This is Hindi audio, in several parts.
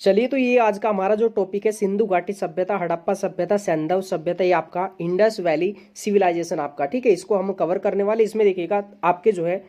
चलिए, तो ये आज का हमारा जो टॉपिक है, सिंधु घाटी सभ्यता, हड़प्पा सभ्यता, सैंधव सभ्यता, ये आपका इंडस वैली सिविलाइजेशन आपका, ठीक है, इसको हम कवर करने वाले। इसमें देखिएगा आपके जो है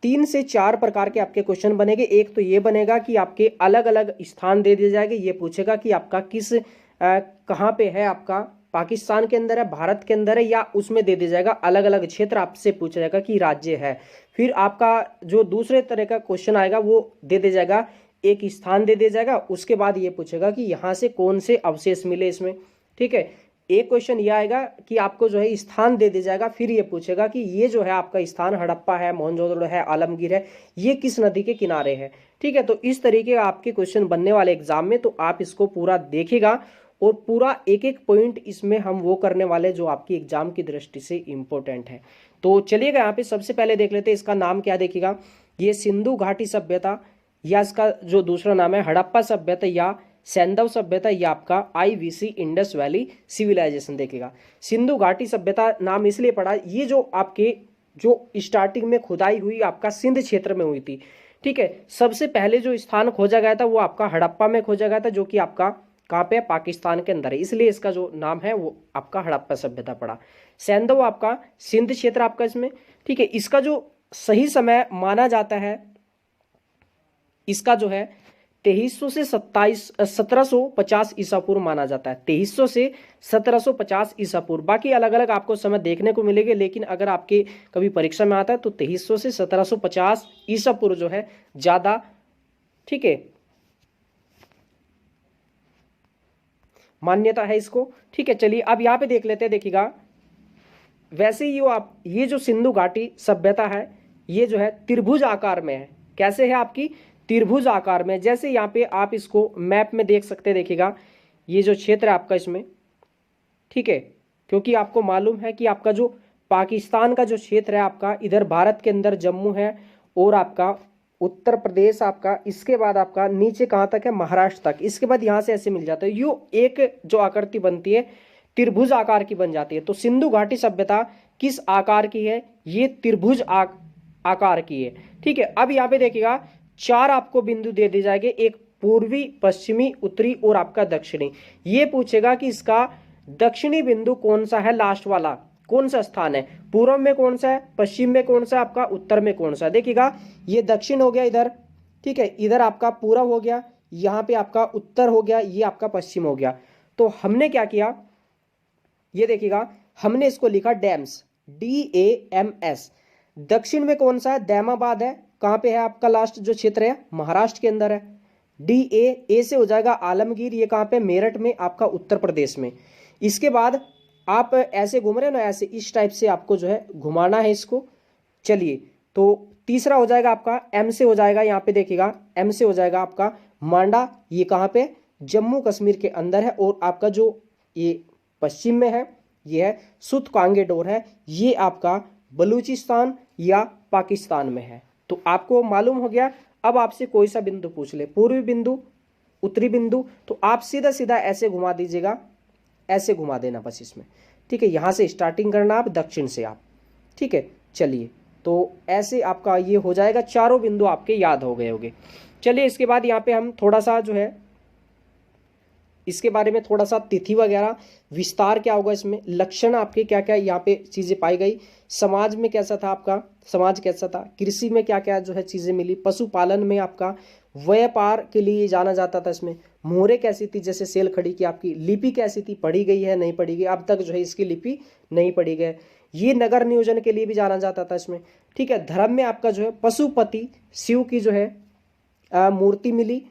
3 से 4 प्रकार के आपके क्वेश्चन बनेंगे। एक तो ये बनेगा कि आपके अलग अलग स्थान दे दिए जाएंगे, ये पूछेगा कि आपका किस कहाँ पे है, आपका पाकिस्तान के अंदर है, भारत के अंदर है, या उसमें दे दिया जाएगा अलग अलग क्षेत्र, आपसे पूछा जाएगा कि राज्य है। फिर आपका जो दूसरे तरह का क्वेश्चन आएगा वो दे दिया जाएगा, एक स्थान दे दिया जाएगा, उसके बाद ये पूछेगा कि यहाँ से कौन से अवशेष मिले इसमें, ठीक है। एक क्वेश्चन ये आएगा कि आपको जो है स्थान दे दिया जाएगा, फिर ये पूछेगा कि ये जो है आपका स्थान हड़प्पा है, मोहनजोदड़ो है, आलमगीर है, ये किस नदी के किनारे है, ठीक है। तो इस तरीके का आपके क्वेश्चन बनने वाले एग्जाम में, तो आप इसको पूरा देखिएगा और पूरा एक एक पॉइंट इसमें हम वो करने वाले जो आपकी एग्जाम की दृष्टि से इंपॉर्टेंट है। तो चलिएगा यहाँ पे सबसे पहले देख लेते हैं, इसका नाम क्या देखिएगा, ये सिंधु घाटी सभ्यता, या इसका जो दूसरा नाम है हड़प्पा सभ्यता या सैंधव सभ्यता, या आपका आईवीसी इंडस वैली सिविलाइजेशन देखिएगा। सिंधु घाटी सभ्यता नाम इसलिए पड़ा, ये जो आपके जो स्टार्टिंग में खुदाई हुई आपका सिंध क्षेत्र में हुई थी, ठीक है। सबसे पहले जो स्थान खोजा गया था वो आपका हड़प्पा में खोजा गया था, जो कि आपका कहाँ पे है, पाकिस्तान के अंदर है, इसलिए इसका जो नाम है वो आपका हड़प्पा सभ्यता पड़ा। सैंधव आपका सिंध क्षेत्र आपका इसमें, ठीक है। इसका जो सही समय माना जाता है, इसका जो है 2300 से 1750 ईसा पूर्व माना जाता है, 2300 से 1750 ईसा पूर्व। बाकी अलग अलग आपको समय देखने को मिलेंगे, लेकिन अगर आपके कभी परीक्षा में आता है तो 2300 से 1750 ईसा पूर्व जो है ज्यादा, ठीक है, मान्यता है इसको, ठीक है। चलिए अब यहाँ पे देख लेते हैं, देखिएगा वैसे ही ये जो सिंधु घाटी सभ्यता है, ये जो है त्रिभुज आकार में है। कैसे है आपकी, त्रिभुज आकार में। जैसे यहाँ पे आप इसको मैप में देख सकते हैं, देखिएगा ये जो क्षेत्र है आपका इसमें, ठीक है, क्योंकि आपको मालूम है कि आपका जो पाकिस्तान का जो क्षेत्र है आपका, इधर भारत के अंदर जम्मू है और आपका उत्तर प्रदेश आपका, इसके बाद आपका नीचे कहाँ तक है, महाराष्ट्र तक, इसके बाद यहाँ से ऐसे मिल जाता है, यो एक जो आकृति बनती है त्रिभुज आकार की बन जाती है। तो सिंधु घाटी सभ्यता किस आकार की है, ये त्रिभुज आकार की है, ठीक है। अब यहाँ पे देखिएगा 4 आपको बिंदु दे दिए जाएंगे, एक पूर्वी, पश्चिमी, उत्तरी और आपका दक्षिणी। ये पूछेगा कि इसका दक्षिणी बिंदु कौन सा है, लास्ट वाला कौन सा स्थान है, पूर्व में कौन सा है, पश्चिम में कौन सा, आपका उत्तर में कौन सा। देखिएगा ये दक्षिण हो गया इधर, ठीक है, इधर आपका पूर्व हो गया, यहाँ पे आपका उत्तर हो गया, ये आपका पश्चिम हो गया। तो हमने क्या किया, ये देखिएगा हमने इसको लिखा डैम्स, DAMS। दक्षिण में कौन सा है, दैमाबाद है, कहाँ पे है आपका लास्ट जो क्षेत्र है, महाराष्ट्र के अंदर है। A से हो जाएगा आलमगीर, ये कहाँ पे, मेरठ में आपका उत्तर प्रदेश में। इसके बाद आप ऐसे घूम रहे हो ना, ऐसे इस टाइप से आपको जो है घुमाना है इसको। चलिए, तो तीसरा हो जाएगा आपका M से हो जाएगा, यहाँ पे देखिएगा M से हो जाएगा आपका मांडा, ये कहाँ पे, जम्मू कश्मीर के अंदर है। और आपका जो ये पश्चिम में है, ये है सुतकांगेडोर है, ये आपका बलूचिस्तान या पाकिस्तान में है। तो आपको मालूम हो गया। अब आपसे कोई सा बिंदु पूछ ले, पूर्वी बिंदु, उत्तरी बिंदु, तो आप सीधा सीधा ऐसे घुमा दीजिएगा, ऐसे घुमा देना बस इसमें, ठीक है। यहाँ से स्टार्टिंग करना आप दक्षिण से आप, ठीक है। चलिए, तो ऐसे आपका ये हो जाएगा, चारों बिंदु आपके याद हो गए होंगे। चलिए, इसके बाद यहाँ पे हम थोड़ा सा जो है इसके बारे में थोड़ा सा तिथि वगैरह विस्तार क्या होगा, इसमें लक्षण आपके क्या क्या यहाँ पे चीज़ें पाई गई, समाज में कैसा था आपका, समाज कैसा था, कृषि में क्या क्या जो है चीज़ें मिली, पशुपालन में आपका, व्यापार के लिए जाना जाता था, इसमें मोहरें कैसी थी, जैसे सेल खड़ी की आपकी, लिपि कैसी थी, पढ़ी गई है नहीं पढ़ी गई, अब तक जो है इसकी लिपि नहीं पढ़ी गई। ये नगर नियोजन के लिए भी जाना जाता था इसमें, ठीक है। धर्म में आपका जो है पशुपति शिव की जो है मूर्ति मिली।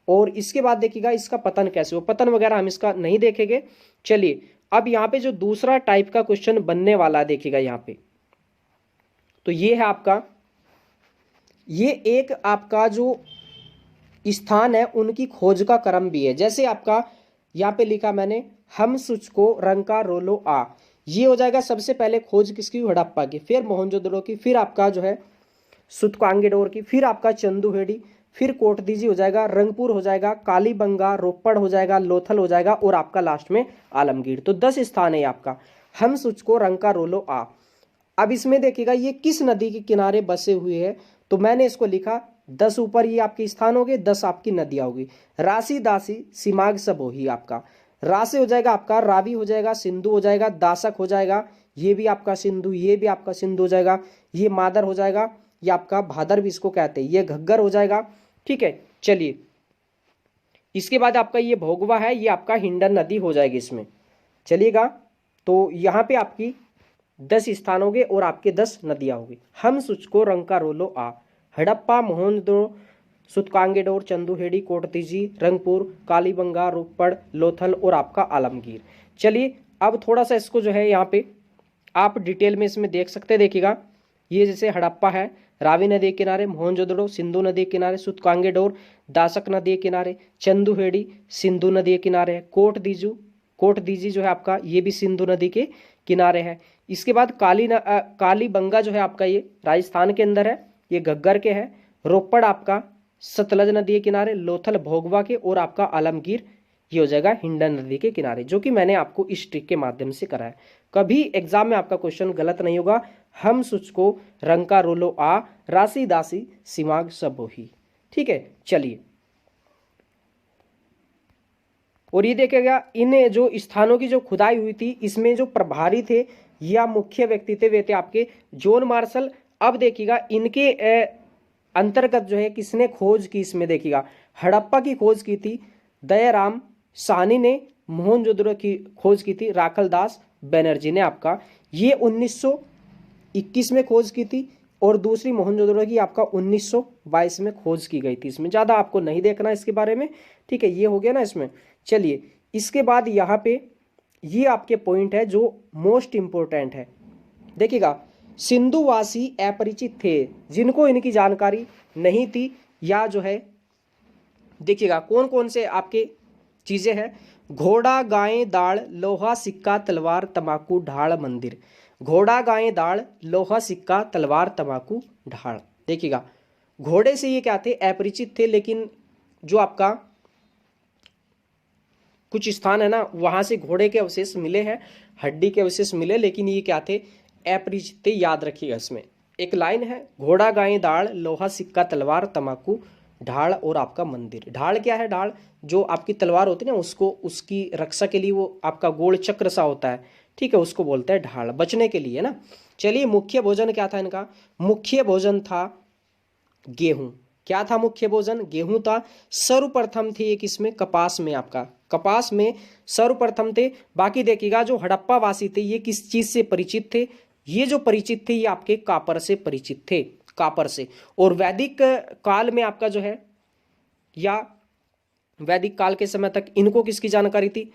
और इसके बाद देखिएगा इसका पतन कैसे हो, पतन वगैरह हम इसका नहीं देखेंगे। चलिए, अब यहाँ पे जो दूसरा टाइप का क्वेश्चन बनने वाला है, देखिएगा यहाँ पे, तो ये है आपका, ये एक आपका जो स्थान है उनकी खोज का क्रम भी है। जैसे आपका यहाँ पे लिखा मैंने, हम सुचको रंका रोलो आ, ये हो जाएगा सबसे पहले खोज किसकी, हड़प्पा की, फिर मोहनजोदड़ो की, फिर आपका जो है सुतकांगेडोर की, फिर आपका चंदूहेड़ी, फिर कोटदीजी हो जाएगा, रंगपुर हो जाएगा, कालीबंगा, रोपड़ हो जाएगा, लोथल हो जाएगा, और आपका लास्ट में आलमगीर। तो 10 स्थान है आपका, हम सुचको रंका रोलो आ। अब इसमें देखिएगा ये किस नदी के किनारे बसे हुए हैं, तो मैंने इसको लिखा 10 ऊपर ये आपके स्थान हो गए, 10 आपकी नदियां होगी। राशि दासी सिमाग सबोही आपका, रा से हो जाएगा आपका रावी हो जाएगा, सिंधु हो जाएगा, दासक हो जाएगा, ये भी आपका सिंधु, ये भी आपका सिंधु हो जाएगा, ये मादर हो जाएगा, ये आपका भादर भी इसको कहते हैं, ये घग्गर हो जाएगा। ठीक है, चलिए इसके बाद आपका ये भोगवा है, ये आपका हिंडन नदी हो जाएगी इसमें। चलिएगा, तो यहाँ पे आपकी 10 स्थान हो गए और आपके 10 नदियाँ होगी। हम सुचको रंका रोलो आ, हड़प्पा, मोहनजोदड़ो, सुतकांगेडोर, चंदूहेड़ी, कोटतीजी, रंगपुर, कालीबंगा, रोपड़, लोथल और आपका आलमगीर। चलिए अब थोड़ा सा इसको जो है यहाँ पे आप डिटेल में इसमें देख सकते हैं। देखिएगा, ये जैसे हड़प्पा है रावी नदी के किनारे, मोहनजोदड़ो सिंधु नदी के किनारे, सुतकांगेडोर दासक नदी के किनारे, चंदूहेड़ी सिंधु नदी के किनारे है, कोटदीजी जो है आपका ये भी सिंधु नदी के किनारे है। इसके बाद कालीबंगा जो है आपका ये राजस्थान के अंदर है, ये घग्गर के है। रोपड़ आपका सतलज नदी के किनारे, लोथल भोगवा के और आपका आलमगीर ये हो जाएगा हिंडन नदी के किनारे, जो कि मैंने आपको इस ट्रिक के माध्यम से करा है। कभी एग्जाम में आपका क्वेश्चन गलत नहीं होगा। हम सुचको रंका रोलो आ, राशि दासी सिमाग सबोही। ठीक है, चलिए और ये देखिएगा इन जो स्थानों की जो खुदाई हुई थी इसमें जो प्रभारी थे या मुख्य व्यक्ति थे वे थे आपके जॉन मार्शल। अब देखिएगा इनके अंतर्गत जो है किसने खोज की, इसमें देखिएगा हड़प्पा की खोज की थी दयाराम साहनी ने, मोहनजोदड़ो की खोज की थी राखलदास बनर्जी ने आपका, ये 1921 में खोज की थी और दूसरी मोहनजोदड़ो की आपका 1922 में खोज की गई थी। इसमें ज़्यादा आपको नहीं देखना इसके बारे में। ठीक है, ये हो गया ना इसमें। चलिए इसके बाद यहाँ पे ये आपके पॉइंट है जो मोस्ट इंपोर्टेंट है। देखिएगा, सिंधुवासी अपरिचित थे जिनको इनकी जानकारी नहीं थी, या जो है देखिएगा कौन कौन से आपके चीजें हैं, घोड़ा गाय दाढ़ लोहा सिक्का तलवार तमाकू ढाल मंदिर, घोड़ा गाय दाढ़ लोहा सिक्का तलवार तमाकू ढाल। देखिएगा घोड़े से ये क्या थे, अपरिचित थे, लेकिन जो आपका कुछ स्थान है ना वहां से घोड़े के अवशेष मिले हैं, हड्डी के अवशेष मिले, लेकिन ये क्या थे, अपरिचित थे। याद रखिएगा, इसमें एक लाइन है, घोड़ा गाय दाढ़ लोहा सिक्का तलवार तमाकू ढाल और आपका मंदिर। ढाल क्या है, ढाल जो आपकी तलवार होती है ना उसको, उसकी रक्षा के लिए वो आपका गोल चक्र सा होता है। ठीक है, उसको बोलते हैं ढाल, बचने के लिए ना। चलिए मुख्य भोजन क्या था इनका, मुख्य भोजन था गेहूं। क्या था मुख्य भोजन, गेहूं था। सर्वप्रथम थे एक इसमें कपास में, आपका कपास में सर्वप्रथम थे। बाकी देखिएगा जो हड़प्पा वासी थे ये किस चीज से परिचित थे, ये जो परिचित थे ये आपके कापर से परिचित थे, कापर से। और वैदिक काल में आपका जो है, या वैदिक काल के समय तक इनको किसकी जानकारी थी,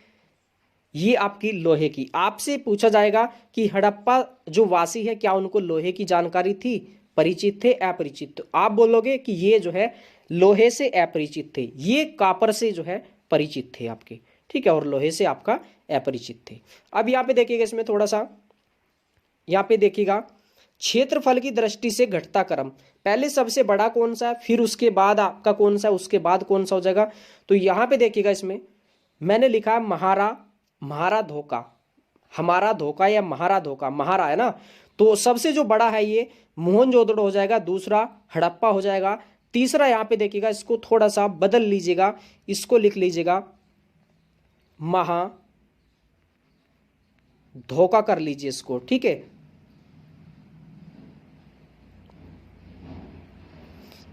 ये आपकी लोहे की। आपसे पूछा जाएगा कि हड़प्पा जो वासी है क्या उनको लोहे की जानकारी थी, परिचित थे अपरिचित, तो आप बोलोगे कि ये जो है लोहे से अपरिचित थे, ये कापर से जो है परिचित थे आपके। ठीक है, और लोहे से आपका अपरिचित थे। अब यहाँ पे देखिएगा, इसमें थोड़ा सा यहाँ पे देखिएगा क्षेत्रफल की दृष्टि से घटता क्रम, पहले सबसे बड़ा कौन सा है, फिर उसके बाद आपका कौन सा, उसके बाद कौन सा हो जाएगा। तो यहाँ पे देखिएगा, इसमें मैंने लिखा है महारा धोखा, हमारा धोखा या महारा धोखा, महारा है ना, तो सबसे जो बड़ा है ये मोहनजोदड़ो हो जाएगा, दूसरा हड़प्पा हो जाएगा, तीसरा यहाँ पे देखिएगा इसको थोड़ा सा बदल लीजिएगा, इसको लिख लीजिएगा महा धोखा कर लीजिए इसको। ठीक है,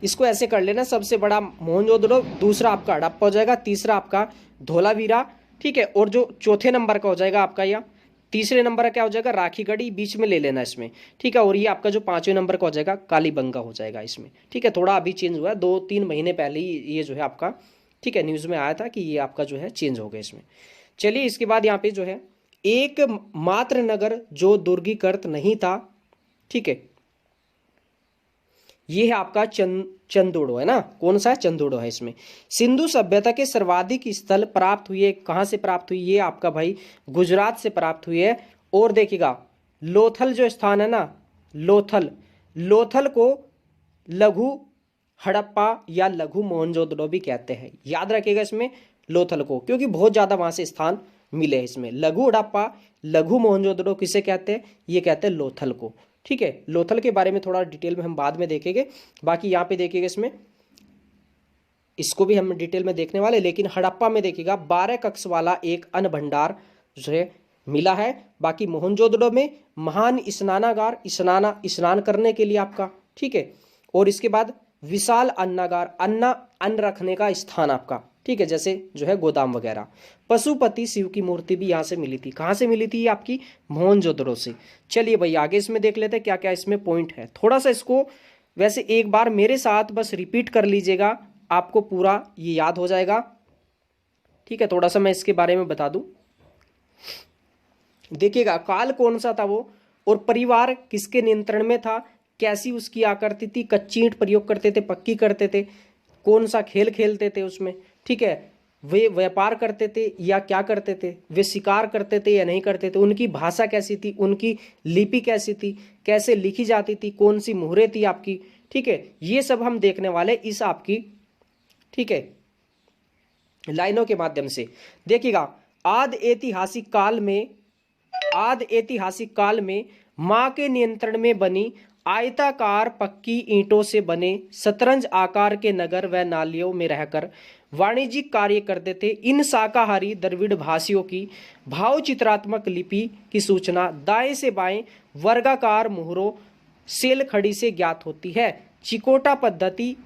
इसको ऐसे कर लेना, सबसे बड़ा मोहनजोदड़ो, दूसरा आपका हड़प्पा हो जाएगा, तीसरा आपका धोलावीरा। ठीक है, और जो चौथे नंबर का हो जाएगा आपका, या तीसरे नंबर का क्या हो जाएगा, राखीगढ़ी, बीच में ले लेना इसमें। ठीक है, और ये आपका जो 5वें नंबर का हो जाएगा कालीबंगा हो जाएगा इसमें। ठीक है, थोड़ा अभी चेंज हुआ है, 2-3 महीने पहले ही ये जो है आपका, ठीक है, न्यूज़ में आया था कि ये आपका जो है चेंज हो गया इसमें। चलिए इसके बाद यहाँ पे जो है एक मात्र नगर जो दुर्गीकृत नहीं था, ठीक है, ये है आपका चंदूड़ो है ना, कौन सा है, चंदूड़ो है। इसमें सिंधु सभ्यता के सर्वाधिक स्थल प्राप्त हुए, कहाँ से प्राप्त हुई, ये आपका भाई गुजरात से प्राप्त हुई है। और देखिएगा लोथल जो स्थान है ना, लोथल को लघु हड़प्पा या लघु मोहनजोदड़ो भी कहते हैं। याद रखिएगा इसमें लोथल को, क्योंकि बहुत ज्यादा वहां से स्थान मिले हैं इसमें। लघु हड़प्पा लघु मोहनजोदड़ो किसे कहते हैं, ये कहते हैं लोथल को। ठीक है, लोथल के बारे में थोड़ा डिटेल में हम बाद में देखेंगे। बाकी यहाँ पे देखिएगा इसमें, इसको भी हम डिटेल में देखने वाले, लेकिन हड़प्पा में देखिएगा 12 कक्ष वाला एक अन्न भंडार जो है मिला है। बाकी मोहनजोदड़ो में महान स्नानागार, स्नान करने के लिए आपका, ठीक है। और इसके बाद विशाल अन्नागार, अन्न रखने का स्थान आपका, ठीक है, जैसे जो है गोदाम वगैरह। पशुपति शिव की मूर्ति भी यहाँ से मिली थी। कहाँ से मिली थी ये आपकी? मोहनजोदड़ो से। चलिए भाई आगे इसमें देख लेते हैं क्या क्या इसमें पॉइंट है। थोड़ा सा इसको वैसे एक बार मेरे साथ बस रिपीट कर लीजिएगा, आपको पूरा ये याद हो जाएगा, ठीक है। थोड़ा सा मैं इसके बारे में बता दूं, देखिएगा काल कौन सा था वो, और परिवार किसके नियंत्रण में था, कैसी उसकी आकृति थी, कच्ची ईंट प्रयोग करते थे, पक्की करते थे, कौन सा खेल खेलते थे उसमें, ठीक है। वे व्यापार करते थे या क्या करते थे, वे शिकार करते थे या नहीं करते थे, उनकी भाषा कैसी थी, उनकी लिपि कैसी थी, कैसे लिखी जाती थी, कौन सी मुहरें थी आपकी, ठीक है। ये सब हम देखने वाले इस आपकी, ठीक है, लाइनों के माध्यम से। देखिएगा आद ऐतिहासिक काल में मां के नियंत्रण में बनी आयताकार पक्की ईंटों से बने शतरंज आकार के नगर व नालियों में रहकर वाणिज्यिक कार्य करते थे। इन शाकाहारी द्रविड़ भाषियों की भाव चित्रात्मक लिपि की सूचना दाएं से बाएं वर्गाकार मुहरों सेल खड़ी से ज्ञात होती है। चिकोटा पद्धति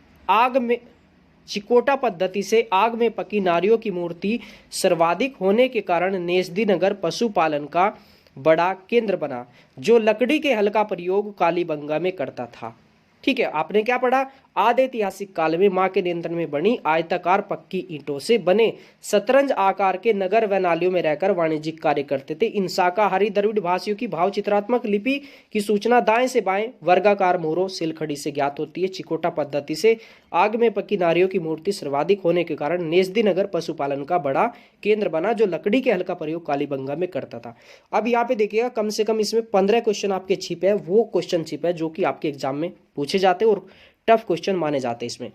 से आग में पकी नारियों की मूर्ति सर्वाधिक होने के कारण नेस्दी नगर पशुपालन का बड़ा केंद्र बना, जो लकड़ी के हल का प्रयोग कालीबंगा में करता था। ठीक है, आपने क्या पढ़ा? आदि ऐतिहासिक काल में मां के नियंत्रण में बनी आयताकार पक्की ईंटों से बने शतरंज आकार के नगर व नालियों में रहकर वाणिज्यिक कार्य करते थे। इन शाकाहारी द्रविड़ भाषियों की भाव चित्रात्मक लिपि की सूचना दाएं से बाएं वर्गाकार मोहरों सिलखड़ी से ज्ञात होती है। चिकोटा पद्धति से आग में पकी नारियों की मूर्ति सर्वाधिक होने के कारण नेस्दी नगर पशुपालन का बड़ा केंद्र बना, जो लकड़ी के हल का प्रयोग कालीबंगा में करता था। अब यहाँ पे देखिएगा कम से कम इसमें 15 क्वेश्चन आपके छिपे हैं, वो क्वेश्चन छिपे हैं जो कि आपके एग्जाम में पूछे जाते और टफ क्वेश्चन माने जाते हैं इसमें।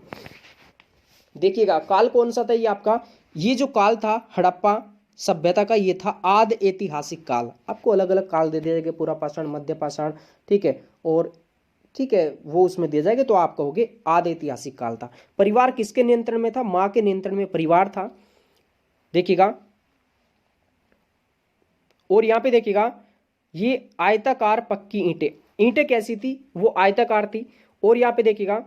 देखिएगा काल कौन सा था ये आपका, ये जो काल था हड़प्पा सभ्यता का, ये था आदि ऐतिहासिक काल। आपको अलग अलग काल दे दिया जाएगा, पूरा पाषाण, मध्य पाषाण, ठीक है, और ठीक है वो उसमें दिया जाएगा, तो आप कहोगे आदि ऐतिहासिक काल था। परिवार किसके नियंत्रण में था? मां के नियंत्रण में परिवार था। देखिएगा और यहां पे देखिएगा ये आयताकार पक्की ईंटें, ईंटें कैसी थी? वो आयताकार थी। और यहां पे देखिएगा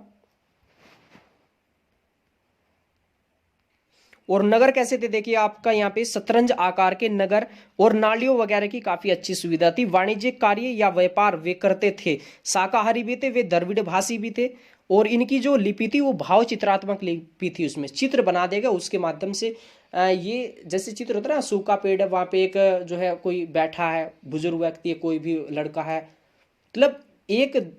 और नगर कैसे थे? देखिए आपका यहाँ पे शतरंज आकार के नगर और नालियों वगैरह की काफी अच्छी सुविधा थी। वाणिज्यिक कार्य या व्यापार वे करते थे। शाकाहारी भी थे, वे द्रविड़ भाषी भी थे, और इनकी जो लिपि थी वो भाव चित्रात्मक लिपि थी। उसमें चित्र बना देगा, उसके माध्यम से ये जैसे चित्र होता है ना, सूखा पेड़ है, वहां पे एक जो है कोई बैठा है, बुजुर्ग व्यक्ति है, कोई भी लड़का है, मतलब एक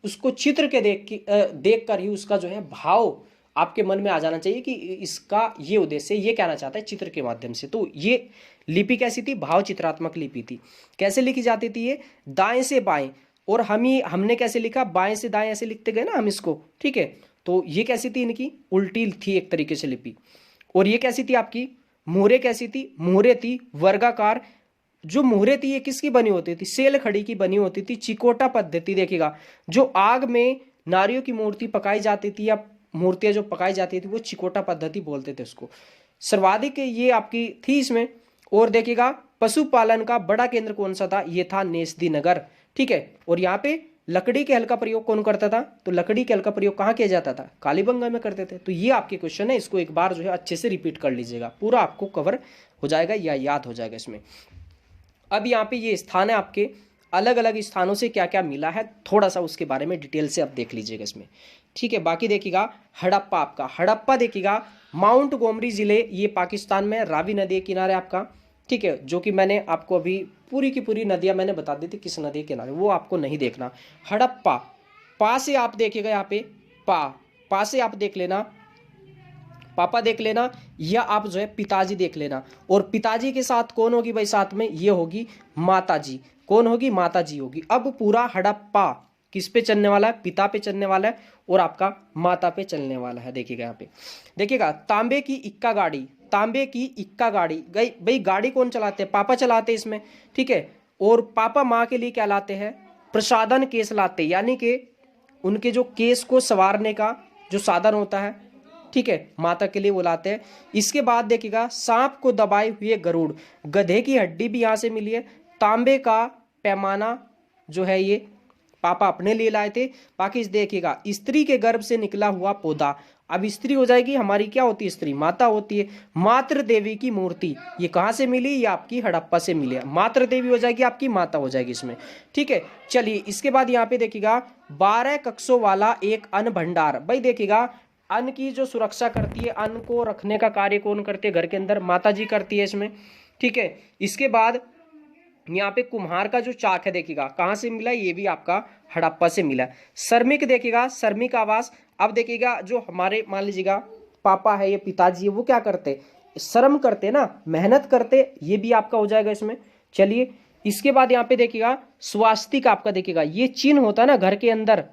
उसको चित्र के देख कर ही उसका जो है भाव आपके मन में आ जाना चाहिए कि इसका ये उद्देश्य, ये कहना चाहता है चित्र के माध्यम से। तो ये लिपि कैसी थी? भाव चित्रात्मक लिपि थी। कैसे लिखी जाती थी ये? दाएं से बाएं, और हमने कैसे लिखा? बाएं से दाएं ऐसे लिखते गए ना हम इसको, ठीक है। तो ये कैसी थी? इनकी उल्टी थी एक तरीके से लिपि। और ये कैसी थी आपकी? मोहरे कैसी थी? मोहरे थी वर्गाकार। जो मोहरे थी ये किसकी बनी होती थी? सेल खड़ी की बनी होती थी। चिकोटा पद्धति देखिएगा, जो आग में नारियों की मूर्ति पकाई जाती थी या मूर्तियां जो पकाई जाती थी वो चिकोटा पद्धति बोलते थे उसको। सर्वाधिक ये आपकी थी इसमें। और देखिएगा पशुपालन का बड़ा केंद्र कौन सा था? ये था नेस्दी नगर, ठीक है। और यहाँ पे लकड़ी के हल का प्रयोग कौन करता था? तो लकड़ी के हल का प्रयोग कहाँ किया जाता था? कालीबंगा में करते थे। तो ये आपके क्वेश्चन है, इसको एक बार जो है अच्छे से रिपीट कर लीजिएगा, पूरा आपको कवर हो जाएगा या याद हो जाएगा इसमें। अब यहाँ पे ये स्थान है आपके, अलग अलग स्थानों से क्या क्या मिला है थोड़ा सा उसके बारे में डिटेल से आप देख लीजिएगा इसमें, ठीक है। बाकी देखिएगा हड़प्पा, आपका हड़प्पा देखिएगा माउंट गोमरी जिले, ये पाकिस्तान में रावी नदी के किनारे आपका, ठीक है, जो कि मैंने आपको अभी पूरी की पूरी नदियां मैंने बता दी थी किस नदी के किनारे, वो आपको नहीं देखना। हड़प्पा, पा से आप देखिएगा यहाँ पे, पा से आप देख लेना, पापा देख लेना, या आप जो है पिताजी देख लेना। और पिताजी के साथ कौन होगी भाई? साथ में ये होगी माताजी। कौन होगी? माताजी होगी। अब पूरा हड़प्पा किस पे चलने वाला है? पिता पे चलने वाला है, और आपका माता पे चलने वाला है। देखिएगा यहाँ पे, देखिएगा तांबे की इक्का गाड़ी, तांबे की इक्का गाड़ी गई भाई। गाड़ी कौन चलाते हैं? पापा चलाते हैं इसमें, ठीक है। और पापा माँ के लिए क्या लाते हैं? प्रसाधन केस लाते, यानी कि उनके जो केस को संवारने का जो साधन होता है, ठीक है, माता के लिए वो लाते हैं। इसके बाद देखिएगा सांप को दबाए हुए गरुड़, गधे की हड्डी भी यहाँ से मिली है। तांबे का पैमाना जो है ये पापा अपने लिए लाए थे। बाकी देखिएगा स्त्री के गर्भ से निकला हुआ पौधा, अब स्त्री हो जाएगी हमारी, क्या होती है स्त्री, माता होती है। मातृ देवी की मूर्ति, ये कहाँ से मिली, ये आपकी हड़प्पा से मिली है। मातृ देवी हो जाएगी आपकी, माता हो जाएगी इसमें, ठीक है। चलिए इसके बाद यहाँ पे देखिएगा 12 कक्षों वाला एक अन्न भंडार। भाई देखिएगा अन्न की जो सुरक्षा करती है, अन्न को रखने का कार्य कौन करती है घर के अंदर, माता जी करती है इसमें, ठीक है। इसके बाद यहाँ पे कुम्हार का जो चाक है देखिएगा कहाँ से मिला, ये भी आपका हड़प्पा से मिला। श्रमिक देखिएगा, श्रमिक आवास, अब देखिएगा जो हमारे मान लीजिएगा पापा है, ये पिताजी है, वो क्या करते, श्रम करते ना, मेहनत करते, ये भी आपका हो जाएगा इसमें। चलिए इसके बाद यहाँ पे देखिएगा स्वास्तिक, आपका देखिएगा ये चिन्ह होता है ना घर के अंदर,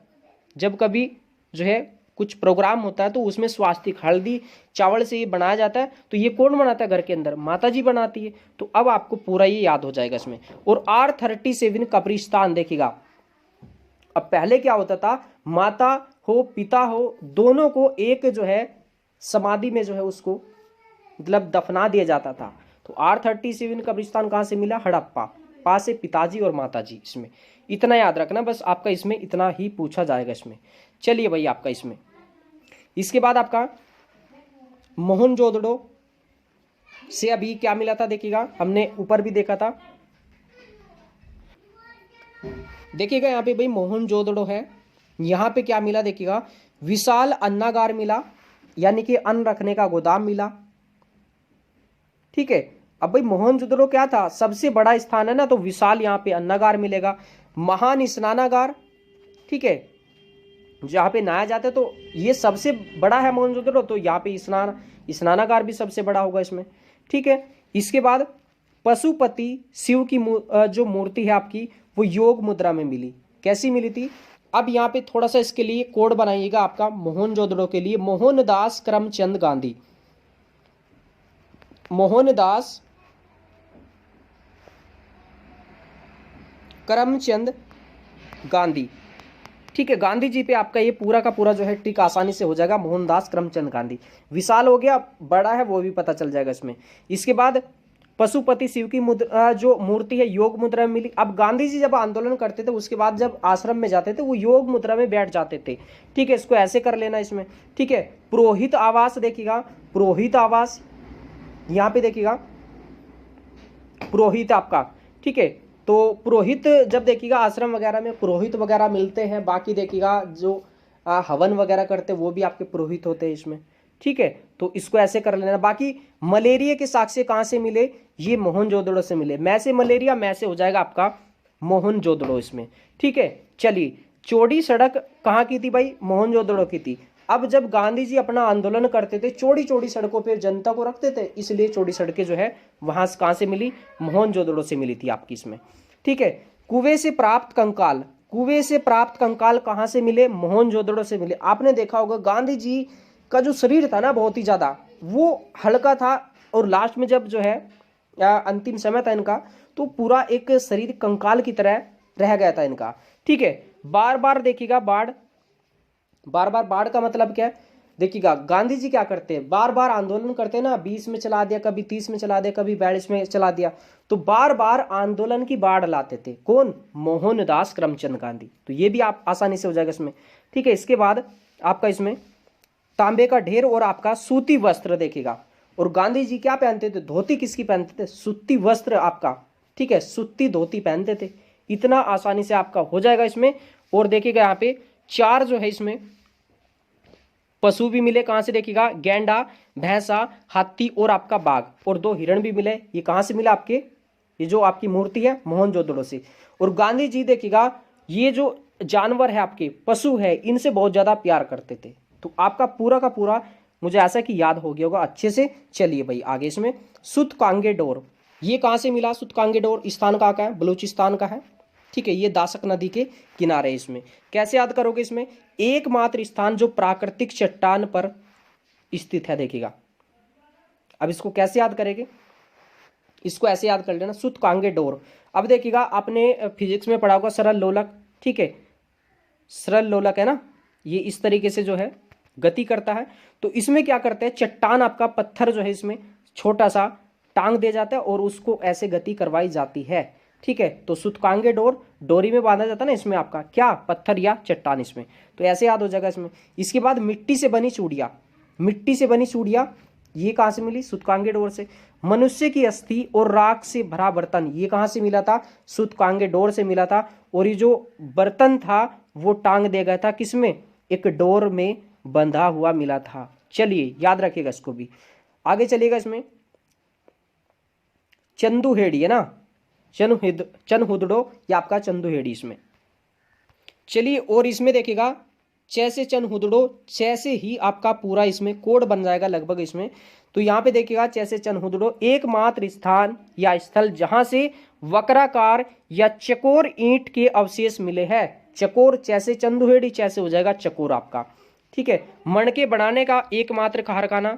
जब कभी जो है कुछ प्रोग्राम होता है तो उसमें स्वास्तिक हल्दी चावल से ये बनाया जाता है, तो ये कौन बनाता है घर के अंदर, माता जी बनाती है। तो अब आपको पूरा ये याद हो जाएगा इसमें। और R37 कब्रिस्तान देखिएगा, अब पहले क्या होता था, माता हो पिता हो दोनों को एक जो है समाधि में जो है उसको मतलब दफना दिया जाता था। तो R37 कब्रिस्तान कहाँ से मिला, हड़प्पा, पास से पिताजी और माता जी, इसमें इतना याद रखना बस, आपका इसमें इतना ही पूछा जाएगा इसमें। चलिए भाई आपका इसमें, इसके बाद आपका मोहनजोदड़ो से अभी क्या मिला था देखिएगा, हमने ऊपर भी देखा था, देखिएगा यहाँ पे भाई मोहनजोदड़ो है, यहाँ पे क्या मिला देखिएगा, विशाल अन्नागार मिला, यानी कि अन्न रखने का गोदाम मिला, ठीक है। अब भाई मोहनजोदड़ो क्या था, सबसे बड़ा स्थान है ना, तो विशाल यहाँ पे अन्नागार मिलेगा। महान स्नानागार, ठीक है, जहाँ पे नहाया जाता है, तो ये सबसे बड़ा है मोहनजोदड़ो, तो यहाँ पे स्नानागार भी सबसे बड़ा होगा इसमें, ठीक है। इसके बाद पशुपति शिव की जो मूर्ति है आपकी, वो योग मुद्रा में मिली, कैसी मिली थी। अब यहाँ पे थोड़ा सा इसके लिए कोड बनाइएगा आपका मोहनजोदड़ो के लिए, मोहनदास करमचंद गांधी, मोहनदास करमचंद गांधी, ठीक है। गांधी जी पे आपका ये पूरा का पूरा जो है टिक आसानी से हो जाएगा, मोहनदास करमचंद गांधी। विशाल हो गया, बड़ा है वो भी पता चल जाएगा इसमें। इसके बाद पशुपति शिव की मुद्रा जो मूर्ति है योग मुद्रा में मिली। अब गांधी जी जब आंदोलन करते थे उसके बाद जब आश्रम में जाते थे वो योग मुद्रा में बैठ जाते थे, ठीक है, इसको ऐसे कर लेना इसमें, ठीक है। पुरोहित आवास देखिएगा, पुरोहित आवास यहाँ पे देखिएगा पुरोहित आपका, ठीक है। तो पुरोहित जब देखिएगा आश्रम वगैरह में पुरोहित वगैरह मिलते हैं, बाकी देखिएगा जो हवन वगैरह करते हैं वो भी आपके पुरोहित होते हैं इसमें, ठीक है। तो इसको ऐसे कर लेना। बाकी मलेरिया के साक्ष्य कहाँ से मिले, ये मोहनजोदड़ो से मिले। मैं से मलेरिया, मैं से हो जाएगा आपका मोहनजोदड़ो इसमें, ठीक है। चलिए चौड़ी सड़क कहाँ की थी भाई, मोहनजोदड़ो की थी। अब जब गांधी जी अपना आंदोलन करते थे चौड़ी चौड़ी सड़कों पे जनता को रखते थे, इसलिए चौड़ी सड़कें जो है वहां कहाँ से मिली, मोहनजोदड़ो से मिली थी आपकी इसमें, ठीक है। कुएं से प्राप्त कंकाल, कुएं से प्राप्त कंकाल कहाँ से मिले, मोहनजोदड़ो से मिले। आपने देखा होगा गांधी जी का जो शरीर था ना बहुत ही ज्यादा वो हल्का था, और लास्ट में जब जो है अंतिम समय था इनका, तो पूरा एक शरीर कंकाल की तरह रह गया था इनका, ठीक है। बार बार देखिएगा बाढ़, बार बार बाढ़ का मतलब क्या है, देखिएगा गांधी जी क्या करते हैं, बार बार आंदोलन करते हैं ना, 20 में चला दिया, कभी 30 में चला दिया, कभी 42 में चला दिया, तो बार बार आंदोलन की बाढ़ लाते थे। कौन, मोहनदास करमचंद गांधी। तो ये भी आप आसानी से हो जाएगा इसमें, ठीक है। इसके बाद आपका इसमें तांबे का ढेर और आपका सूती वस्त्र देखिएगा। और गांधी जी क्या पहनते थे, धोती किसकी पहनते थे, सूती वस्त्र आपका, ठीक है, सूती धोती पहनते थे। इतना आसानी से आपका हो जाएगा इसमें। और देखिएगा यहाँ पे 4 जो है इसमें पशु भी मिले, कहाँ से देखिएगा, गैंडा, भैंसा, हाथी और आपका बाघ, और 2 हिरण भी मिले। ये कहाँ से मिला आपके, ये जो आपकी मूर्ति है मोहनजोदड़ो से। और गांधी जी देखिएगा ये जो जानवर है आपके पशु है इनसे बहुत ज्यादा प्यार करते थे। तो आपका पूरा का पूरा मुझे ऐसा कि याद हो गया होगा अच्छे से। चलिए भाई आगे इसमें सुतकांगे डोर, ये कहाँ से मिला, सुतकांगे डोर स्थान कहाँ का है, बलूचिस्तान का है, ठीक है। ये दासक नदी के किनारे, इसमें कैसे याद करोगे, इसमें एकमात्र स्थान जो प्राकृतिक चट्टान पर स्थित है देखिएगा। अब इसको कैसे याद करेंगे, इसको ऐसे याद कर लेना, सुतकांगे डोर। अब देखिएगा आपने फिजिक्स में पढ़ा होगा सरल लोलक, ठीक है, सरल लोलक है ना, ये इस तरीके से जो है गति करता है। तो इसमें क्या करते हैं, चट्टान आपका पत्थर जो है इसमें छोटा सा टांग दिया जाता है और उसको ऐसे गति करवाई जाती है। ठीक है, तो सूतकांगे डोर डोरी में बांधा जाता है ना, इसमें आपका क्या पत्थर या चट्टान इसमें, तो ऐसे याद हो जाएगा इसमें। इसके बाद मिट्टी से बनी चूड़ियाँ, मिट्टी से बनी चूड़ियाँ ये कहाँ से मिली, सूतकांगे डोर से। मनुष्य की अस्थि और राख से भरा बर्तन, ये कहाँ से मिला था, सूतकांगे डोर से मिला था। और ये जो बर्तन था वो टांग दिया गया था किसमें, एक डोर में बंधा हुआ मिला था। चलिए याद रखिएगा इसको भी। आगे चलिएगा, इसमें चंदुहेड़ी है ना, चनहुदड़ो या आपका चंदुहेड़ी इसमें। चलिए और इसमें देखिएगा जैसे चनहुदड़ो, जैसे ही आपका पूरा इसमें कोड बन जाएगा लगभग इसमें। तो यहाँ पे देखिएगा जैसे चनहुदड़ो एकमात्र स्थान या स्थल जहां से वक्राकार या चकोर ईंट के अवशेष मिले हैं। चकोर जैसे चंदुहेड़ी, जैसे हो जाएगा चकोर आपका। ठीक है, मणके बनाने का एकमात्र कारखाना,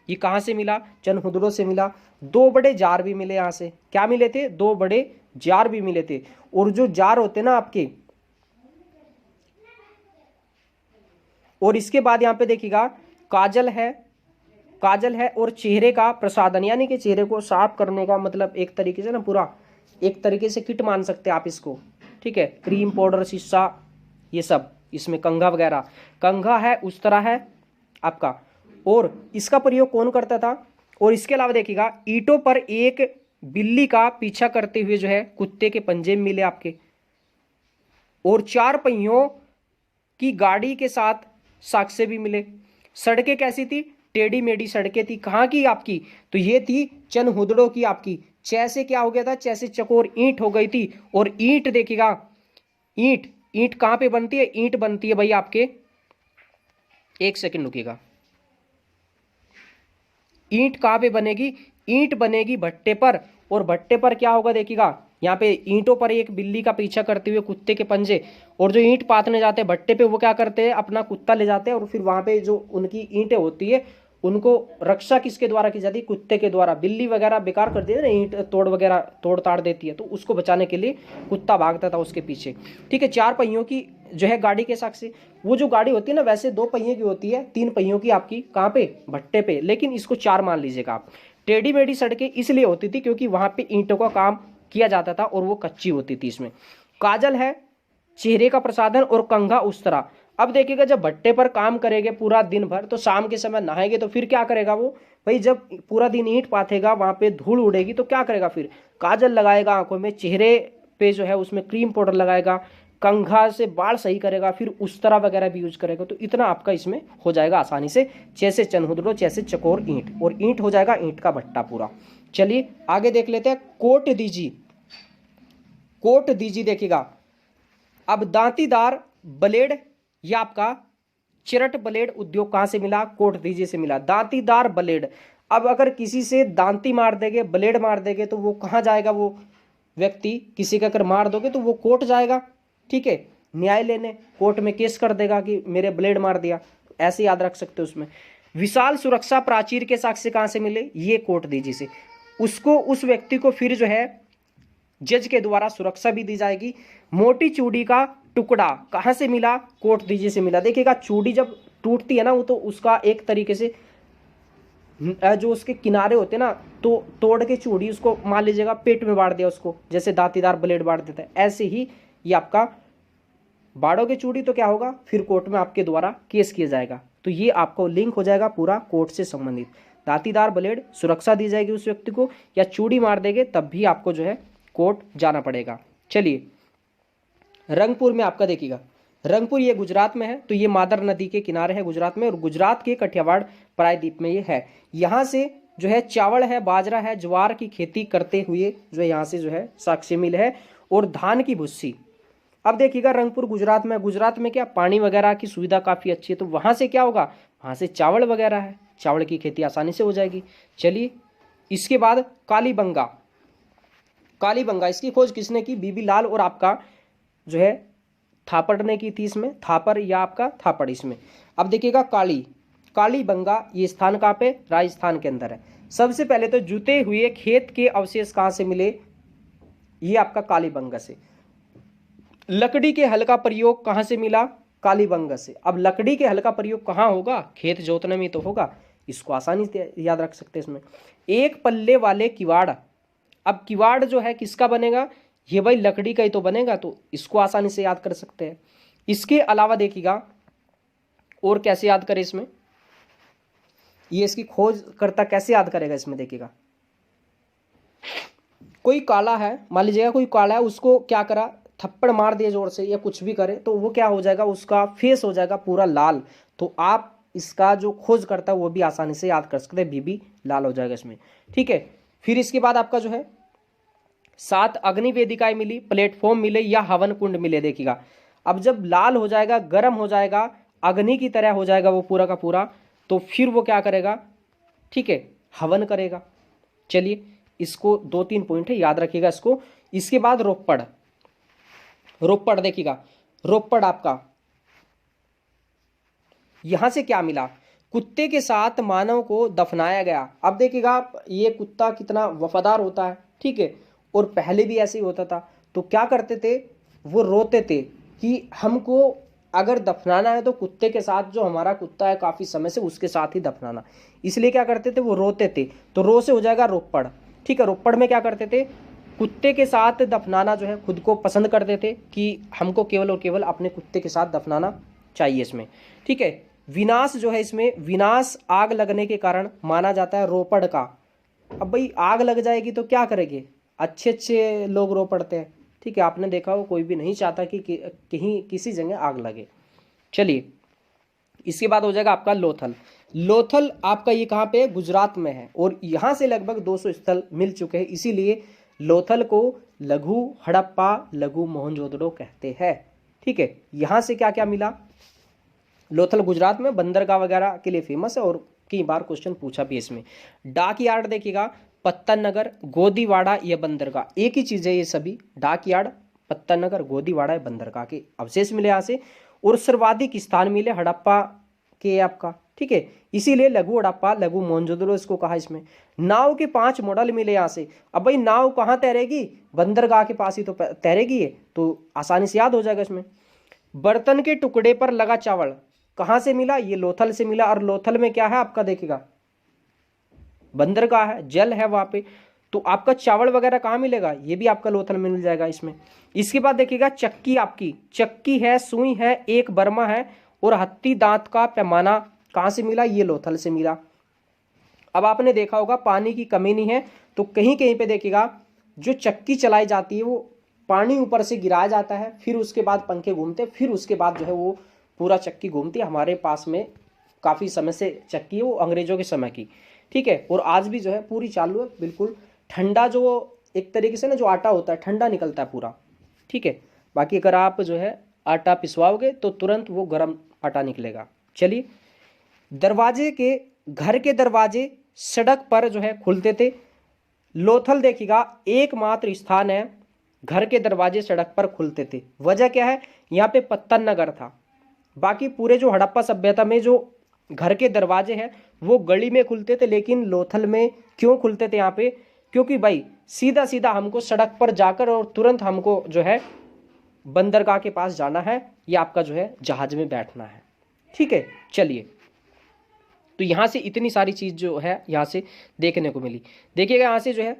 ये कहाँ से मिला, चनहुदड़ो से मिला। दो बड़े जार भी मिले यहाँ से, क्या मिले थे, दो बड़े जार भी मिले थे। और जो जार होते ना आपके, और इसके बाद यहाँ पे देखिएगा काजल है, काजल है और चेहरे का प्रसाधन, यानी कि चेहरे को साफ करने का मतलब एक तरीके से ना पूरा एक तरीके से किट मान सकते हैं आप इसको। ठीक है, क्रीम पाउडर शीशा ये सब इसमें, कंघा वगैरह, कंघा है उस तरह है आपका। और इसका प्रयोग कौन करता था, और इसके अलावा देखिएगा ईंटों पर एक बिल्ली का पीछा करते हुए जो है कुत्ते के पंजे मिले आपके। और चार पहियों की गाड़ी के साथ साक्ष्य भी मिले। सड़कें कैसी थी, टेढ़ी मेढ़ी सड़कें थी, कहाँ की आपकी, तो ये थी चनहुदड़ो की आपकी। जैसे क्या हो गया था, जैसे चकोर ईंट हो गई थी। और ईंट देखिएगा, ईंट ईंट कहाँ पे बनती है, ईंट बनती है भाई आपके, एक सेकंड रुकिएगा, ईंट कहाँ पे बनेगी, ईंट बनेगी भट्टे पर। और भट्टे पर क्या होगा देखिएगा, यहाँ पे ईंटों पर एक बिल्ली का पीछा करते हुए कुत्ते के पंजे। और जो ईंट पातने जाते हैं भट्टे पे वो क्या करते हैं, अपना कुत्ता ले जाते हैं और फिर वहां पे जो उनकी ईंटें होती है उनको रक्षा किसके द्वारा की जाती है, कुत्ते के द्वारा। बिल्ली वगैरह बेकार कर देती है ना, ईंट तोड़ वगैरह तोड़ ताड़ देती है, तो उसको बचाने के लिए कुत्ता भागता था उसके पीछे। ठीक है, चार पहियों की जो है गाड़ी के साक्ष्य। वो जो गाड़ी होती है ना वैसे दो पहिए की होती है, तीन पहियों की आपकी कहाँ पे, भट्टे पे, लेकिन इसको चार मान लीजिएगा आप। टेढ़ी मेढ़ी सड़कें इसलिए होती थी क्योंकि वहां पे ईंटों का काम किया जाता था और वो कच्ची होती थी इसमें। काजल है चेहरे का प्रसाधन और कंघा उस तरह। अब देखिएगा जब भट्टे पर काम करेंगे पूरा दिन भर तो शाम के समय नहाएंगे तो फिर क्या करेगा वो भाई, जब पूरा दिन ईंट पाथेगा वहां पे धूल उड़ेगी तो क्या करेगा, फिर काजल लगाएगा आंखों में, चेहरे पे जो है उसमें क्रीम पाउडर लगाएगा, कंघा से बाल सही करेगा, फिर उस तरह वगैरह भी यूज करेगा। तो इतना आपका इसमें हो जाएगा आसानी से, जैसे चनहुदड़ो जैसे चकोर ईंट, और ईंट हो जाएगा ईंट का भट्टा पूरा। चलिए आगे देख लेते हैं, कोट दीजी, कोट दीजी देखिएगा। अब दांतीदार ब्लेड या आपका चिरट ब्लेड उद्योग कहां से मिला, कोट दीजी से मिला। दांतीदार ब्लेड, अब अगर किसी से दांती मार देंगे, ब्लेड मार देंगे तो वो कहां जाएगा, वो व्यक्ति किसी का अगर मार दोगे तो वो कोर्ट जाएगा। ठीक है, न्याय लेने, कोर्ट में केस कर देगा कि मेरे ब्लेड मार दिया, ऐसे याद रख सकते हो उसमें। विशाल सुरक्षा प्राचीर के साक्ष्य कहां से मिले, ये कोर्ट दीजी से। उसको उस व्यक्ति को फिर जो है जज के द्वारा सुरक्षा भी दी जाएगी। मोटी चूड़ी का टुकड़ा कहां से मिला, कोट दीजी से मिला। देखिएगा चूड़ी जब टूटती है ना वो तो उसका एक तरीके से जो उसके किनारे होते हैं ना, तो तोड़ के चूड़ी उसको मान लीजिएगा पेट में बांट दिया उसको, जैसे दांतीदार ब्लेड बांट देता है, ऐसे ही ये आपका बाड़ोगे चूड़ी तो क्या होगा, फिर कोर्ट में आपके द्वारा केस किया जाएगा। तो ये आपको लिंक हो जाएगा पूरा कोर्ट से संबंधित। दांतीदार ब्लेड सुरक्षा दी जाएगी उस व्यक्ति को, या चूड़ी मार देंगे तब भी आपको जो है कोर्ट जाना पड़ेगा। चलिए रंगपुर में आपका देखिएगा, रंगपुर ये गुजरात में है, तो ये मादर नदी के किनारे है गुजरात में, और गुजरात के कठियावाड़ प्रायद्वीप में ये है। यहाँ से जो है चावल है, बाजरा है, ज्वार की खेती करते हुए जो है यहाँ से जो है साक्ष्य मिल है, और धान की भुस्सी। अब देखिएगा रंगपुर गुजरात में, गुजरात में क्या पानी वगैरह की सुविधा काफ़ी अच्छी है, तो वहाँ से क्या होगा, वहाँ से चावल वगैरह है, चावल की खेती आसानी से हो जाएगी। चलिए इसके बाद कालीबंगा, कालीबंगा इसकी खोज किसने की, बीबी लाल और आपका जो है थापड़ ने की थी इसमें, थापर या आपका थापड़ इसमें। अब देखिएगा कालीबंगा ये स्थान कहाँ पे, राजस्थान के अंदर है। सबसे पहले तो जुते हुए खेत के अवशेष कहाँ से मिले, ये आपका कालीबंगा से। लकड़ी के हल का प्रयोग कहाँ से मिला? कालीबंगा से। अब लकड़ी के हल का प्रयोग कहाँ होगा? खेत जोतने में तो होगा, इसको आसानी से याद रख सकते हैं इसमें। एक पल्ले वाले किवाड़, अब किवाड़ जो है किसका बनेगा? ये भाई लकड़ी का ही तो बनेगा, तो इसको आसानी से याद कर सकते हैं। इसके अलावा देखिएगा और कैसे याद करें इसमें, ये इसकी खोज करता कैसे याद करेगा इसमें, देखिएगा कोई काला है, मान लीजिएगा कोई काला है, उसको क्या करा, थप्पड़ मार दिए जोर से या कुछ भी करे तो वो क्या हो जाएगा, उसका फेस हो जाएगा पूरा लाल। तो आप इसका जो खोज करता है वो भी आसानी से याद कर सकते हैं, बीबी लाल हो जाएगा इसमें। ठीक है, फिर इसके बाद आपका जो है 7 अग्नि वेदिकाएं मिली, प्लेटफॉर्म मिले या हवन कुंड मिले। देखिएगा अब जब लाल हो जाएगा, गर्म हो जाएगा, अग्नि की तरह हो जाएगा वो पूरा का पूरा, तो फिर वो क्या करेगा? ठीक है, हवन करेगा। चलिए इसको 2-3 पॉइंट है, याद रखिएगा इसको। इसके बाद रोपड़, रोपड़ देखिएगा, रोपड़ आपका यहां से क्या मिला? कुत्ते के साथ मानव को दफनाया गया। अब देखिएगा ये कुत्ता कितना वफादार होता है, ठीक है, और पहले भी ऐसे ही होता था। तो क्या करते थे, वो रोते थे कि हमको अगर दफनाना है तो कुत्ते के साथ, जो हमारा कुत्ता है काफ़ी समय से, उसके साथ ही दफनाना। इसलिए क्या करते थे, वो रोते थे। तो रो से हो जाएगा रोपड़। ठीक है, रोपड़ में क्या करते थे, कुत्ते के साथ दफनाना जो है खुद को पसंद करते थे कि हमको केवल और केवल अपने कुत्ते के साथ दफनाना चाहिए इसमें। ठीक है, विनाश जो है इसमें, विनाश आग लगने के कारण माना जाता है रोपड़ का। अब भाई आग लग जाएगी तो क्या करेंगे, अच्छे अच्छे लोग रो पड़ते हैं। ठीक है, आपने देखा हो कोई भी नहीं चाहता कि कहीं किसी जगह आग लगे। चलिए इसके बाद हो जाएगा आपका लोथल। लोथल आपका ये कहाँ पे है? गुजरात में है, और यहाँ से लगभग 200 स्थल मिल चुके हैं, इसीलिए लोथल को लघु हड़प्पा, लघु मोहनजोदड़ो कहते हैं। ठीक है, यहाँ से क्या क्या मिला? लोथल गुजरात में बंदरगाह वगैरह के लिए फेमस है, और कई बार क्वेश्चन पूछा भी इसमें। डाक यार्ड देखिएगा, पत्तन नगर, गोदीवाड़ा या बंदरगाह, एक ही चीज़ है ये सभी। डाक यार्ड, पत्तन नगर, गोदीवाड़ा या बंदरगाह के अवशेष मिले यहाँ से, और सर्वाधिक स्थान मिले हड़प्पा के आपका। ठीक है, इसीलिए लघु हड़प्पा, लघु मोहनजोदड़ो इसको कहा इसमें। नाव के 5 मॉडल मिले यहाँ से। अब भाई नाव कहाँ तैरेगी? बंदरगाह के पास ही तो तैरेगी ये, तो आसानी से याद हो जाएगा इसमें। बर्तन के टुकड़े पर लगा चावल कहाँ से मिला? ये लोथल से मिला, और लोथल में क्या है आपका? देखिएगा बंदरगाह है, जल है वहां पे, तो आपका चावल वगैरह कहाँ मिलेगा? ये भी आपका लोथल में मिल जाएगा इसमें। इसके बाद देखिएगा चक्की, आपकी चक्की है, सुई है, एक बर्मा है, और हत्ती दांत का पैमाना कहाँ से मिला? ये लोथल से मिला। अब आपने देखा होगा पानी की कमी नहीं है, तो कहीं कहीं पे देखिएगा जो चक्की चलाई जाती है वो पानी ऊपर से गिराया जाता है, फिर उसके बाद पंखे घूमते, फिर उसके बाद जो है वो पूरा चक्की घूमती है। हमारे पास में काफ़ी समय से चक्की है, वो अंग्रेजों के समय की। ठीक है, और आज भी जो है पूरी चालू है, बिल्कुल ठंडा, जो एक तरीके से ना जो आटा होता है ठंडा निकलता है पूरा। ठीक है, बाकी अगर आप जो है आटा पिसवाओगे तो तुरंत वो गर्म आटा निकलेगा। चलिए, दरवाजे के, घर के दरवाजे सड़क पर जो है खुलते थे। लोथल देखिएगा एकमात्र स्थान है घर के दरवाजे सड़क पर खुलते थे। वजह क्या है? यहाँ पे पत्तन नगर था। बाकी पूरे जो हड़प्पा सभ्यता में जो घर के दरवाजे हैं वो गली में खुलते थे, लेकिन लोथल में क्यों खुलते थे यहाँ पे? क्योंकि भाई सीधा सीधा हमको सड़क पर जाकर और तुरंत हमको जो है बंदरगाह के पास जाना है, या आपका जो है जहाज में बैठना है। ठीक है, चलिए तो यहाँ से इतनी सारी चीज़ जो है यहाँ से देखने को मिली। देखिएगा यहाँ से जो है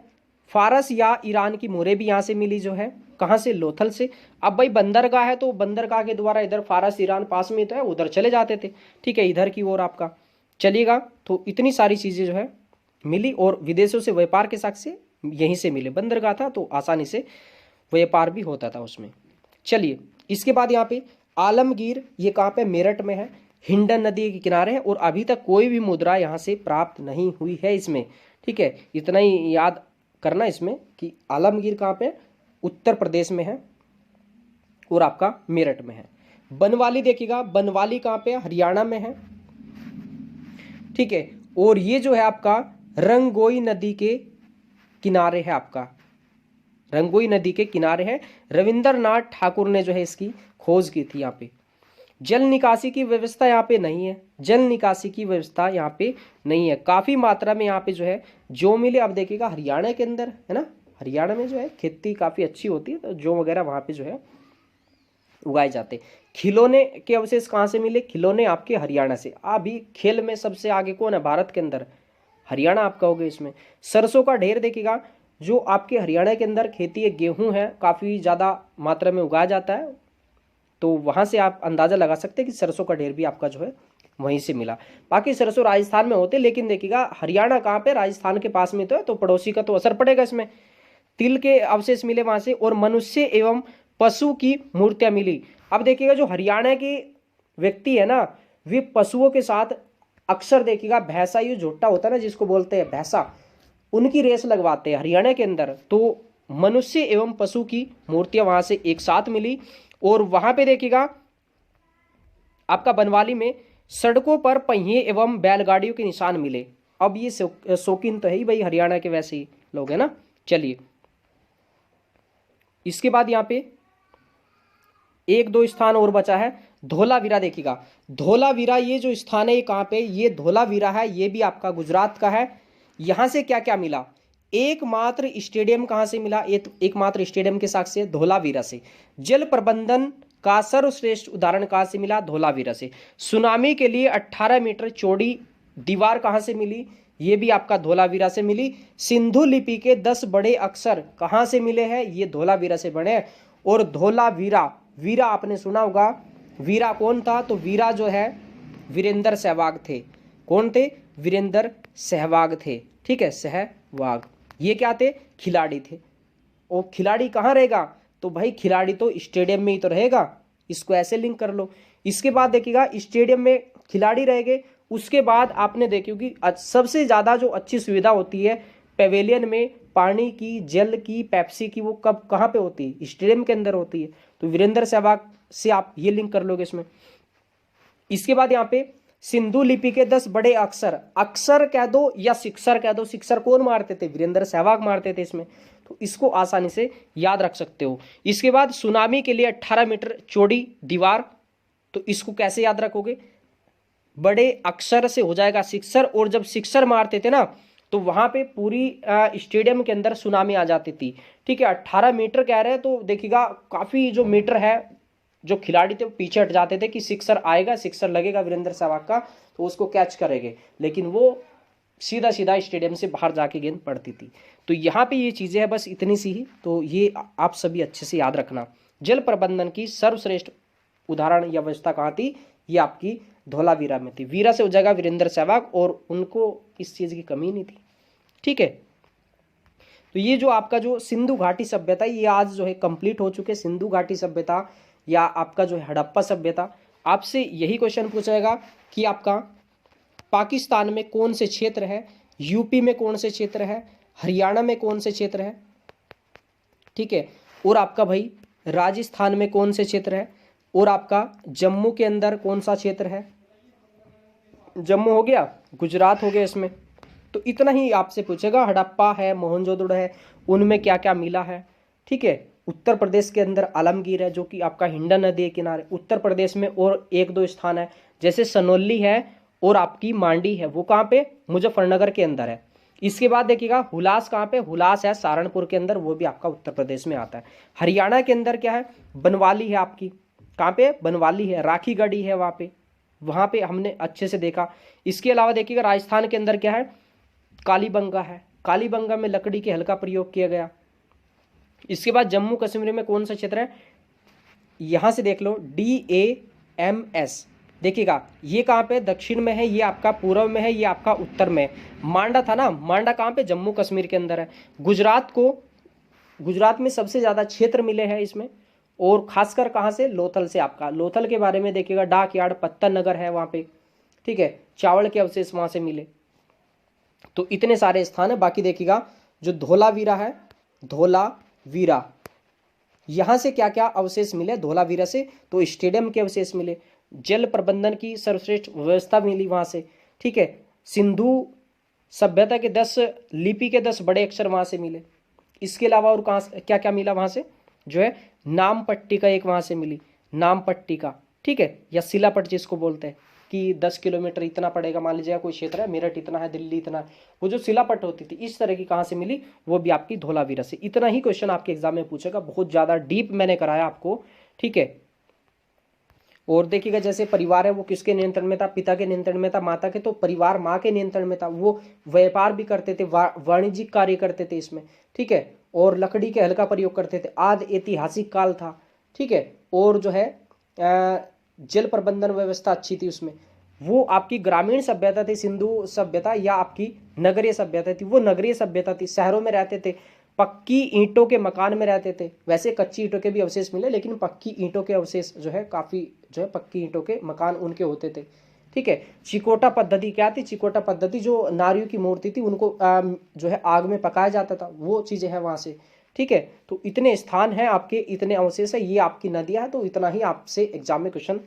फारस या ईरान की मोहरें भी यहाँ से मिली, जो है कहाँ से? लोथल से। अब भाई बंदरगाह है तो बंदरगाह के द्वारा इधर फारस ईरान पास में तो है, उधर चले जाते थे। ठीक है, इधर की ओर आपका चलिएगा, तो इतनी सारी चीज़ें जो है मिली, और विदेशों से व्यापार के साक्ष्य यहीं से मिले। बंदरगाह था तो आसानी से व्यापार भी होता था उसमें। चलिए इसके बाद यहाँ पे आलमगीर, ये कहाँ पे? मेरठ में है, हिंडन नदी के किनारे है, और अभी तक कोई भी मुद्रा यहाँ से प्राप्त नहीं हुई है इसमें। ठीक है, इतना ही याद करना इसमें कि आलमगीर कहाँ पे? उत्तर प्रदेश में है, और आपका मेरठ में है। बनवाली देखिएगा, बनवाली कहाँ पे? हरियाणा में है। ठीक है, और ये जो है आपका रंगोई नदी के किनारे है, आपका रंगोई नदी के किनारे है। रविंद्रनाथ ठाकुर ने जो है इसकी खोज की थी। यहाँ पे जल निकासी की व्यवस्था यहाँ पे नहीं है, जल निकासी की व्यवस्था यहाँ पे नहीं है। काफ़ी मात्रा में यहाँ पे जो है जो मिले, अब देखिएगा हरियाणा के अंदर है ना, हरियाणा में जो है खेती काफ़ी अच्छी होती है, तो जो वगैरह वहाँ पे जो है उगाए जाते। खिलौने के अवशेष कहाँ से मिले? खिलौने आपके हरियाणा से। अभी खेल में सबसे आगे कौन है भारत के अंदर? हरियाणा आपका हो गया इसमें। सरसों का ढेर देखिएगा, जो आपके हरियाणा के अंदर खेती है, गेहूं है, काफ़ी ज़्यादा मात्रा में उगाया जाता है, तो वहाँ से आप अंदाज़ा लगा सकते हैं कि सरसों का ढेर भी आपका जो है वहीं से मिला। बाकी सरसों राजस्थान में होते, लेकिन देखिएगा हरियाणा कहाँ पे? राजस्थान के पास में तो है, तो पड़ोसी का तो असर पड़ेगा इसमें। तिल के अवशेष मिले वहाँ से, और मनुष्य एवं पशु की मूर्तियाँ मिली। अब देखिएगा जो हरियाणा के व्यक्ति है ना, वे पशुओं के साथ अक्सर देखिएगा भैंसा, ये झोटा होता है ना जिसको बोलते हैं भैंसा, उनकी रेस लगवाते हैं हरियाणा के अंदर। तो मनुष्य एवं पशु की मूर्तियां वहां से एक साथ मिली। और वहां पे देखिएगा आपका बनवाली में सड़कों पर पहिए एवं बैलगाड़ियों के निशान मिले। अब ये शौकीन तो है ही भाई हरियाणा के वैसे ही लोग है ना। चलिए इसके बाद यहाँ पे एक दो स्थान और बचा है। धोलावीरा देखिएगा, धोलावीरा ये जो स्थान है ये कहाँ पे? ये धोलावीरा है, ये भी आपका गुजरात का है। यहाँ से क्या क्या मिला? एकमात्र स्टेडियम कहाँ से मिला? एकमात्र स्टेडियम के साक्ष्य धोलावीरा से। जल प्रबंधन का सर्वश्रेष्ठ उदाहरण कहाँ से मिला? धोलावीरा से। सुनामी के लिए 18 मीटर चौड़ी दीवार कहाँ से मिली? ये भी आपका धोलावीरा से मिली। सिंधु लिपि के 10 बड़े अक्षर कहाँ से मिले हैं? ये धोलावीरा से बने। और धोलावीरा, वीरा आपने सुना होगा, वीरा कौन था? तो वीरा जो है वीरेंद्र सहवाग थे। कौन थे? वीरेंद्र सहवाग थे, ठीक है, सहवाग। ये क्या थे? खिलाड़ी थे। और खिलाड़ी कहाँ रहेगा? तो भाई खिलाड़ी तो स्टेडियम में ही तो रहेगा, इसको ऐसे लिंक कर लो। इसके बाद देखिएगा स्टेडियम में खिलाड़ी रहेंगे, उसके बाद आपने देखिए सबसे ज़्यादा जो अच्छी सुविधा होती है पेवेलियन में, पानी की, जल की, पेप्सी की, वो कब कहाँ पे होती है? स्टेडियम के अंदर होती है। तो वीरेंद्र सहवाग से आप ये लिंक कर लोगे इसमें। इसके बाद यहाँ पे सिंधु लिपि के 10 बड़े अक्षर, अक्षर कह दो या शिक्षर कह दो, शिक्षर कौन मारते थे? वीरेंद्र सहवाग मारते थे इसमें, तो इसको आसानी से याद रख सकते हो। इसके बाद सुनामी के लिए 18 मीटर चौड़ी दीवार, तो इसको कैसे याद रखोगे? बड़े अक्षर से हो जाएगा शिक्षर, और जब शिक्षर मारते थे ना तो वहां पे पूरी स्टेडियम के अंदर सुनामी आ जाती थी, ठीक है। 18 मीटर कह रहे हैं, तो देखिएगा काफी जो मीटर है, जो खिलाड़ी थे वो पीछे हट जाते थे कि सिक्सर आएगा, सिक्सर लगेगा वीरेंद्र सहवाग का, तो उसको कैच करेंगे, लेकिन वो सीधा सीधा स्टेडियम से बाहर जाके गेंद पड़ती थी। तो यहाँ पे ये चीज़ें हैं, बस इतनी सी ही, तो ये आप सभी अच्छे से याद रखना। जल प्रबंधन की सर्वश्रेष्ठ उदाहरण या व्यवस्था कहाँ थी? ये आपकी धोलावीरा में थी। वीरा से हो जाएगा वीरेंद्र सहवाग, और उनको इस चीज़ की कमी नहीं थी, ठीक है। तो ये जो आपका जो सिंधु घाटी सभ्यता, ये आज जो है कंप्लीट हो चुके। सिंधु घाटी सभ्यता या आपका जो है हड़प्पा सभ्यता। आपसे यही क्वेश्चन पूछेगा कि आपका पाकिस्तान में कौन से क्षेत्र है, यूपी में कौन से क्षेत्र है, हरियाणा में कौन से क्षेत्र है, ठीक है, और आपका भाई राजस्थान में कौन से क्षेत्र है, और आपका जम्मू के अंदर कौन सा क्षेत्र है। जम्मू हो गया, गुजरात हो गया इसमें। तो इतना ही आपसे पूछेगा। हड़प्पा है, मोहनजोदड़ो है, उनमें क्या क्या मिला है, ठीक है। उत्तर प्रदेश के अंदर आलमगीर है, जो कि आपका हिंडन नदी के किनारे। उत्तर प्रदेश में और एक दो स्थान है, जैसे सनौली है और आपकी मांडी है, वो कहाँ पे? मुजफ्फरनगर के अंदर है। इसके बाद देखिएगा हुलास कहाँ पे? हुलास है सहारनपुर के अंदर, वो भी आपका उत्तर प्रदेश में आता है। हरियाणा के अंदर क्या है? बनवाली है आपकी, कहाँ पे? बनवाली है। राखीगढ़ी है वहाँ पे हमने अच्छे से देखा। इसके अलावा देखिएगा राजस्थान के अंदर क्या है? कालीबंगा है, कालीबंगा में लकड़ी के हल का प्रयोग किया गया। इसके बाद जम्मू कश्मीर में कौन सा क्षेत्र है? यहाँ से देख लो DAMS, देखिएगा ये कहाँ पे? दक्षिण में है, ये आपका पूर्व में है, ये आपका उत्तर में। मांडा था ना, मांडा कहाँ पे? जम्मू कश्मीर के अंदर है। गुजरात में सबसे ज़्यादा क्षेत्र मिले हैं इसमें, और खासकर कहाँ से? लोथल से। आपका लोथल के बारे में देखिएगा, डाक यार्ड पत्तन नगर है वहाँ पे, ठीक है, चावल के अवशेष वहाँ से मिले। तो इतने सारे स्थान है। बाकी देखिएगा जो धोलावीरा है, धोलावीरा, यहाँ से क्या क्या अवशेष मिले? धोलावीरा से तो स्टेडियम के अवशेष मिले, जल प्रबंधन की सर्वश्रेष्ठ व्यवस्था मिली वहाँ से, ठीक है। सिंधु सभ्यता के 10 लिपि के 10 बड़े अक्षर वहाँ से मिले। इसके अलावा और कहाँ क्या क्या मिला वहाँ से? जो है नाम पट्टिका एक वहाँ से मिली, नाम पट्टिका, ठीक है, या शिलापट जिसको बोलते हैं कि 10 किलोमीटर इतना पड़ेगा, मान लीजिए कोई क्षेत्र है, मेरठ इतना है, दिल्ली इतना है, वो जो शिलापट होती थी इस तरह की कहाँ से मिली? वो भी आपकी धोलावीरा से। इतना ही क्वेश्चन आपके एग्जाम में पूछेगा, बहुत ज़्यादा डीप मैंने कराया आपको, ठीक है। और देखिएगा जैसे परिवार है वो किसके नियंत्रण में था, पिता के नियंत्रण में था, माता के, तो परिवार माँ के नियंत्रण में था, वो व्यापार भी करते थे, वाणिज्यिक कार्य करते थे इसमें, ठीक है, और लकड़ी के हल का प्रयोग करते थे, आदि ऐतिहासिक काल था, ठीक है, और जो है जल प्रबंधन व्यवस्था अच्छी थी उसमें। वो आपकी ग्रामीण सभ्यता थी सिंधु सभ्यता, या आपकी नगरीय सभ्यता थी, वो नगरीय सभ्यता थी, शहरों में रहते थे, पक्की ईंटों के मकान में रहते थे, वैसे कच्ची ईंटों के भी अवशेष मिले लेकिन पक्की ईंटों के अवशेष जो है काफ़ी जो है पक्की ईंटों के मकान उनके होते थे, ठीक है। चिकोटा पद्धति क्या थी, चिकोटा पद्धति जो नारियों की मूर्ति थी उनको जो है आग में पकाया जाता था, वो चीज़ें हैं वहाँ से, ठीक है। तो इतने स्थान हैं आपके, इतने अवशेष है, ये आपकी नदियाँ है, तो इतना ही आपसे एग्जाम में क्वेश्चन